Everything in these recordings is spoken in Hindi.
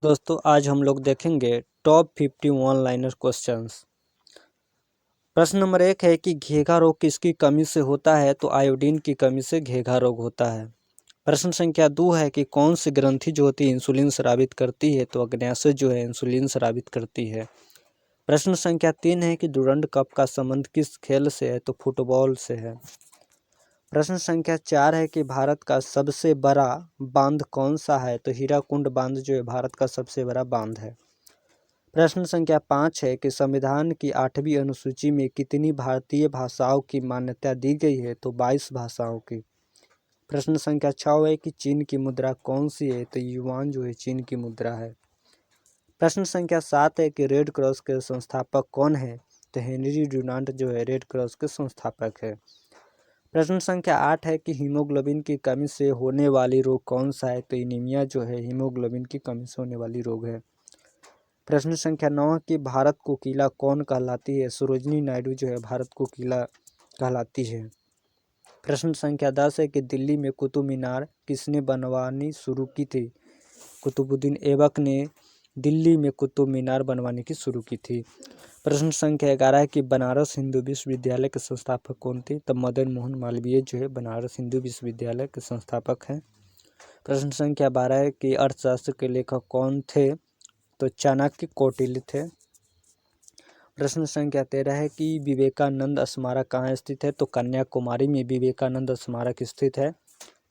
दोस्तों आज हम लोग देखेंगे टॉप 50 वन लाइनर क्वेश्चंस। प्रश्न नंबर 1 है कि घेघा रोग किसकी कमी से होता है? तो आयोडीन की कमी से घेघा रोग होता है। प्रश्न संख्या 2 है कि कौन सी ग्रंथि जो होती है इंसुलिन स्रावित करती है? तो अग्न्याशय जो है इंसुलिन स्रावित करती है। प्रश्न संख्या 3 है कि डुरंड कप का संबंध किस खेल से है? तो फुटबॉल से है। प्रश्न संख्या 4 है कि भारत का सबसे बड़ा बांध कौन सा है? तो हीराकुंड बांध जो है भारत का सबसे बड़ा बांध है। प्रश्न संख्या 5 है कि संविधान की 8वीं अनुसूची में कितनी भारतीय भाषाओं की मान्यता दी गई है? तो 22 भाषाओं की। प्रश्न संख्या 6 है कि चीन की मुद्रा कौन सी है? तो युआन जो है चीन की मुद्रा है। प्रश्न संख्या 7 है कि रेड क्रॉस के संस्थापक कौन है? तो हेनरी डुनांट जो है रेड क्रॉस के संस्थापक है। प्रश्न संख्या 8 है कि हीमोग्लोबिन की कमी से होने वाली रोग कौन सा है? तो एनीमिया जो है हीमोग्लोबिन की कमी से होने वाली रोग है। प्रश्न संख्या 9 है कि भारत कोकिला कौन कहलाती है? सरोजिनी नायडू जो है भारत कोकिला कहलाती है। प्रश्न संख्या 10 है कि दिल्ली में कुतुब मीनार किसने बनवानी शुरू की थी? कुतुबुद्दीन ऐबक ने दिल्ली में कुतुब मीनार बनवाने की शुरू की थी। प्रश्न संख्या 11 है कि बनारस हिंदू विश्वविद्यालय के संस्थापक कौन थे? तब मदन मोहन मालवीय जो है बनारस हिंदू विश्वविद्यालय के संस्थापक हैं। प्रश्न संख्या 12 है कि अर्थशास्त्र के लेखक कौन थे? तो चाणक्य कौटिल्य थे। प्रश्न संख्या 13 है कि विवेकानंद स्मारक कहाँ स्थित है? तो कन्याकुमारी में विवेकानंद स्मारक स्थित है।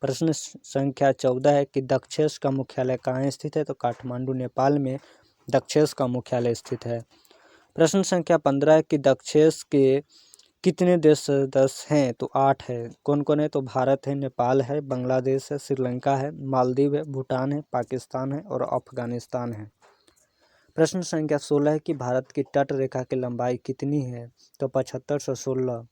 प्रश्न संख्या 14 है कि दक्षेस का मुख्यालय कहाँ स्थित है? तो काठमांडू नेपाल में दक्षेस का मुख्यालय स्थित है। प्रश्न संख्या 15 है कि दक्षेस के कितने देश सदस्य हैं? तो 8 है। कौन कौन है? तो भारत है, नेपाल है, बांग्लादेश है, श्रीलंका है, मालदीव है, भूटान है, पाकिस्तान है और अफगानिस्तान है। प्रश्न संख्या 16 है कि भारत की तट रेखा की लंबाई कितनी है? तो 75 से 16।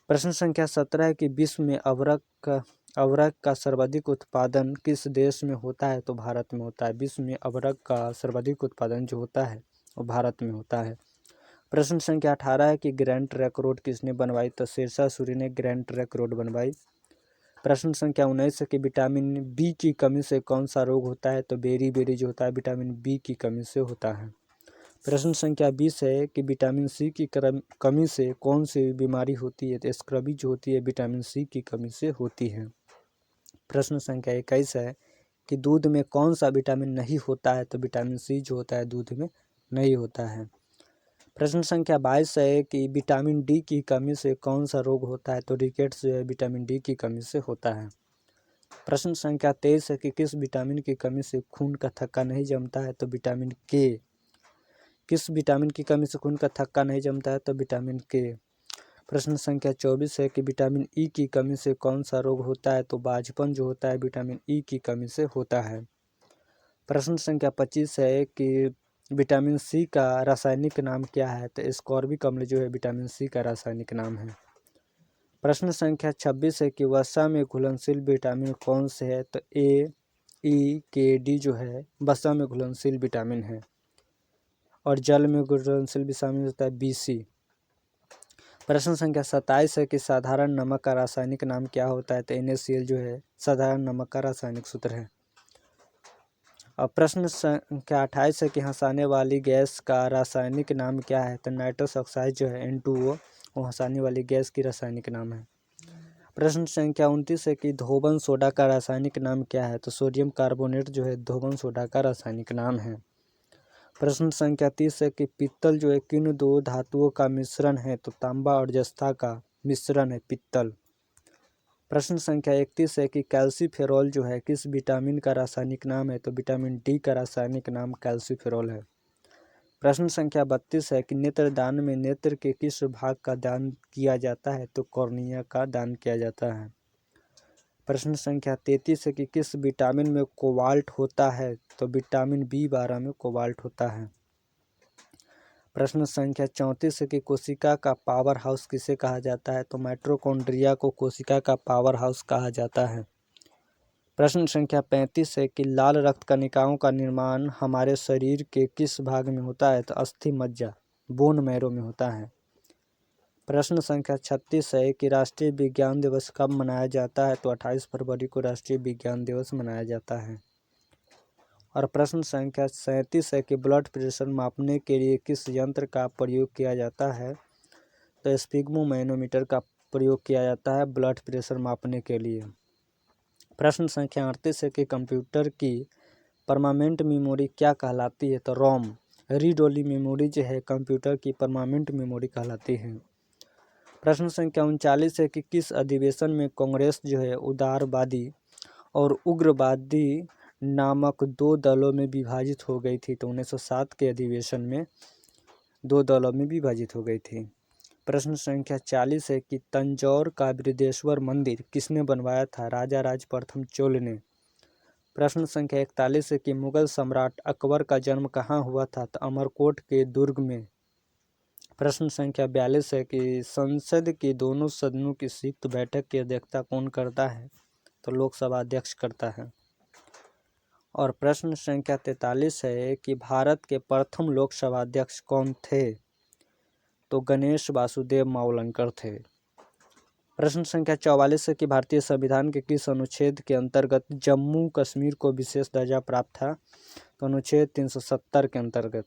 प्रश्न संख्या 17 है कि विश्व में अवरक का सर्वाधिक उत्पादन किस देश में होता है? तो भारत में होता है। विश्व में अवरक का सर्वाधिक उत्पादन जो होता है वो भारत में होता है। प्रश्न संख्या 18 है कि ग्रैंड ट्रैंक रोड किसने बनवाई? तो शेरशाह सूरी ने ग्रैंड ट्रैंक रोड बनवाई। प्रश्न संख्या 19 है कि विटामिन बी की कमी से कौन सा रोग होता है? तो बेरी जो होता है विटामिन बी की कमी से होता है। प्रश्न संख्या 20 है कि विटामिन सी की कमी से कौन सी बीमारी होती है? तो स्क्रबी जो होती है विटामिन सी की कमी से होती है। प्रश्न संख्या 21 है कि दूध में कौन सा विटामिन नहीं होता है? तो विटामिन सी जो होता है दूध में नहीं होता है। प्रश्न संख्या 22 है कि विटामिन डी की कमी से कौन सा रोग होता है? तो रिकेट्स जो है विटामिन डी की कमी से होता है। प्रश्न संख्या 23 है कि किस विटामिन की कमी से खून का थक्का नहीं जमता है? तो विटामिन के। किस विटामिन की कमी से खून का थक्का नहीं जमता है? तो विटामिन के। प्रश्न संख्या 24 है कि विटामिन ई की कमी से कौन सा रोग होता है? तो बांझपन जो होता है विटामिन ई की कमी से होता है। प्रश्न संख्या 25 है कि विटामिन सी का रासायनिक नाम क्या है? तो एस्कॉर्बिक अम्ल जो है विटामिन सी का रासायनिक नाम है। प्रश्न संख्या 26 है कि वसा में घुलनशील विटामिन कौन से है? तो ए, ई, के, डी जो है वसा में घुलनशील विटामिन है। और जल में घुलनशील विटामिन होता है BC। प्रश्न संख्या 27 है कि साधारण नमक का रासायनिक नाम क्या होता है? तो NaCl जो है साधारण नमक का रासायनिक सूत्र है। अब प्रश्न संख्या 28 है कि हंसाने वाली गैस का रासायनिक नाम क्या है? तो नाइट्रस ऑक्साइड जो है N2O वो हंसाने वाली गैस की रासायनिक नाम है। प्रश्न संख्या 29 है कि धोबन सोडा का रासायनिक नाम क्या है? तो सोडियम कार्बोनेट जो है धोबन सोडा का रासायनिक नाम है। प्रश्न संख्या 30 है कि पित्तल जो है किन दो धातुओं का मिश्रण है? तो तांबा और जस्ता का मिश्रण है पित्तल। प्रश्न संख्या 31 है कि कैल्सीफेरॉल जो है किस विटामिन का रासायनिक नाम है? तो विटामिन डी का रासायनिक नाम कैल्सीफेरॉल है। प्रश्न संख्या 32 है कि नेत्रदान में नेत्र के किस भाग का दान किया जाता है? तो कॉर्निया का दान किया जाता है। प्रश्न संख्या 33 है कि किस विटामिन में कोबाल्ट होता है? तो विटामिन B12 में कोबाल्ट होता है। प्रश्न संख्या 34 है कि कोशिका का पावर हाउस किसे कहा जाता है? तो माइटोकॉन्ड्रिया को कोशिका का पावर हाउस कहा जाता है। प्रश्न संख्या 35 है कि लाल रक्त कणिकाओं का निर्माण हमारे शरीर के किस भाग में होता है? तो अस्थि मज्जा बोन मैरो में होता है। प्रश्न संख्या 36 है कि राष्ट्रीय विज्ञान दिवस कब मनाया जाता है? तो 28 फरवरी को राष्ट्रीय विज्ञान दिवस मनाया जाता है। और प्रश्न संख्या 37 है कि ब्लड प्रेशर मापने के लिए किस यंत्र का प्रयोग किया जाता है? तो स्फिग्मोमैनोमीटर का प्रयोग किया जाता है ब्लड प्रेशर मापने के लिए। प्रश्न संख्या 38 है कि कंप्यूटर की परमानेंट मेमोरी क्या कहलाती है? तो रोम। रीड ओनली मेमोरी जो है कंप्यूटर की परमानेंट मेमोरी कहलाती है। प्रश्न संख्या 39 है कि किस अधिवेशन में कांग्रेस जो है उदारवादी और उग्रवादी नामक दो दलों में विभाजित हो गई थी? तो 1907 के अधिवेशन में दो दलों में विभाजित हो गई थी। प्रश्न संख्या 40 है कि तंजौर का बृहदेश्वर मंदिर किसने बनवाया था? राजा राज प्रथम चोल ने। प्रश्न संख्या 41 है कि मुगल सम्राट अकबर का जन्म कहाँ हुआ था? तो अमरकोट के दुर्ग में। प्रश्न संख्या 42 है कि संसद के दोनों सदनों की संयुक्त बैठक की अध्यक्षता कौन करता है? तो लोकसभा अध्यक्ष करता है। और प्रश्न संख्या 43 है कि भारत के प्रथम लोकसभा अध्यक्ष कौन थे? तो गणेश वासुदेव मावलंकर थे। प्रश्न संख्या 44 है कि भारतीय संविधान के किस अनुच्छेद के अंतर्गत जम्मू कश्मीर को विशेष दर्जा प्राप्त था? तो अनुच्छेद 370 के अंतर्गत।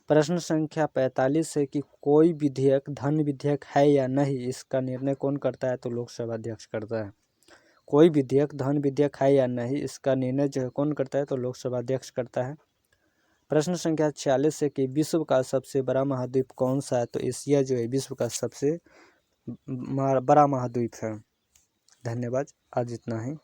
प्रश्न संख्या 45 है कि कोई विधेयक धन विधेयक है या नहीं, इसका निर्णय कौन करता है? तो लोकसभा अध्यक्ष करता है। कोई विधेयक धन विधेयक है या नहीं, इसका निर्णय जो है कौन करता है? तो लोकसभा अध्यक्ष करता है। प्रश्न संख्या 46 है कि विश्व का सबसे बड़ा महाद्वीप कौन सा है? तो एशिया जो है विश्व का सबसे बड़ा महाद्वीप है। धन्यवाद, आज इतना ही।